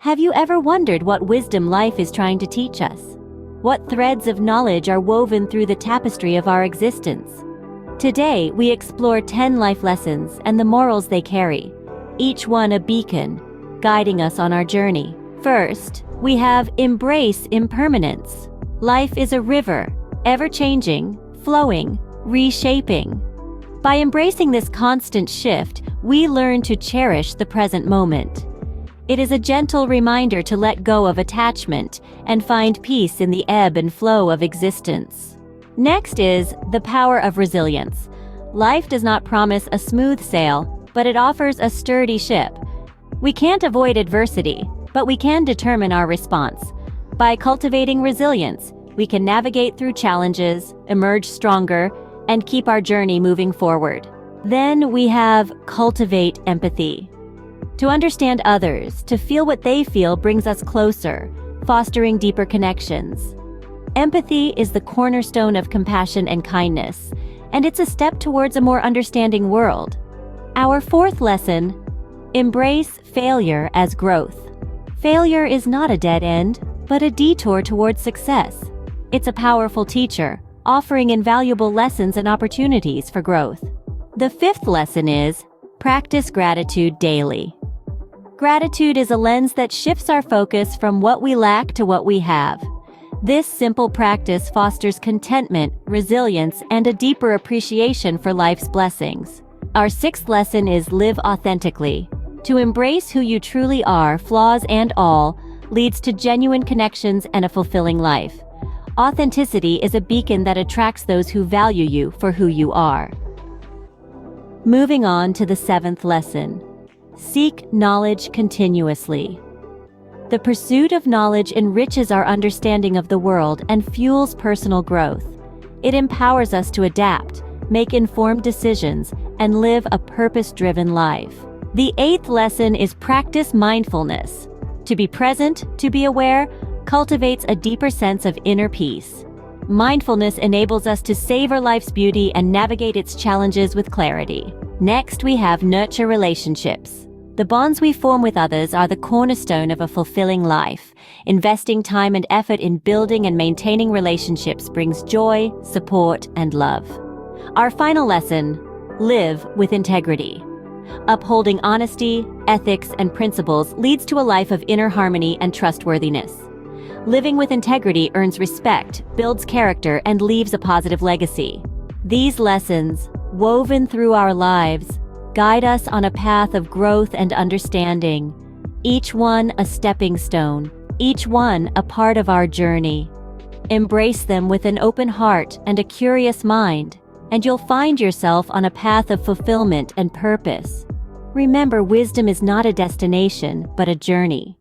Have you ever wondered what wisdom life is trying to teach us? What threads of knowledge are woven through the tapestry of our existence? Today, we explore 10 life lessons and the morals they carry, each one a beacon, guiding us on our journey. First, we have Embrace Impermanence. Life is a river, ever-changing, flowing, reshaping. By embracing this constant shift, we learn to cherish the present moment. It is a gentle reminder to let go of attachment and find peace in the ebb and flow of existence. Next is the power of resilience. Life does not promise a smooth sail, but it offers a sturdy ship. We can't avoid adversity, but we can determine our response. By cultivating resilience, we can navigate through challenges, emerge stronger, and keep our journey moving forward. Then we have Cultivate Empathy. To understand others, to feel what they feel brings us closer, fostering deeper connections. Empathy is the cornerstone of compassion and kindness, and it's a step towards a more understanding world. Our fourth lesson, embrace failure as growth. Failure is not a dead end, but a detour towards success. It's a powerful teacher, offering invaluable lessons and opportunities for growth. The fifth lesson is, practice gratitude daily. Gratitude is a lens that shifts our focus from what we lack to what we have. This simple practice fosters contentment, resilience, and a deeper appreciation for life's blessings. Our sixth lesson is live authentically. To embrace who you truly are, flaws and all, leads to genuine connections and a fulfilling life. Authenticity is a beacon that attracts those who value you for who you are. Moving on to the seventh lesson. Seek knowledge continuously. The pursuit of knowledge enriches our understanding of the world and fuels personal growth. It empowers us to adapt, make informed decisions, and live a purpose-driven life. The eighth lesson is practice mindfulness. To be present, to be aware, cultivates a deeper sense of inner peace. Mindfulness enables us to savor life's beauty and navigate its challenges with clarity. Next, we have nurture relationships. The bonds we form with others are the cornerstone of a fulfilling life. Investing time and effort in building and maintaining relationships brings joy, support, and love. Our final lesson, live with integrity. Upholding honesty, ethics, and principles leads to a life of inner harmony and trustworthiness. Living with integrity earns respect, builds character, and leaves a positive legacy. These lessons, woven through our lives, guide us on a path of growth and understanding, each one a stepping stone, each one a part of our journey. Embrace them with an open heart and a curious mind, and you'll find yourself on a path of fulfillment and purpose. Remember, wisdom is not a destination, but a journey.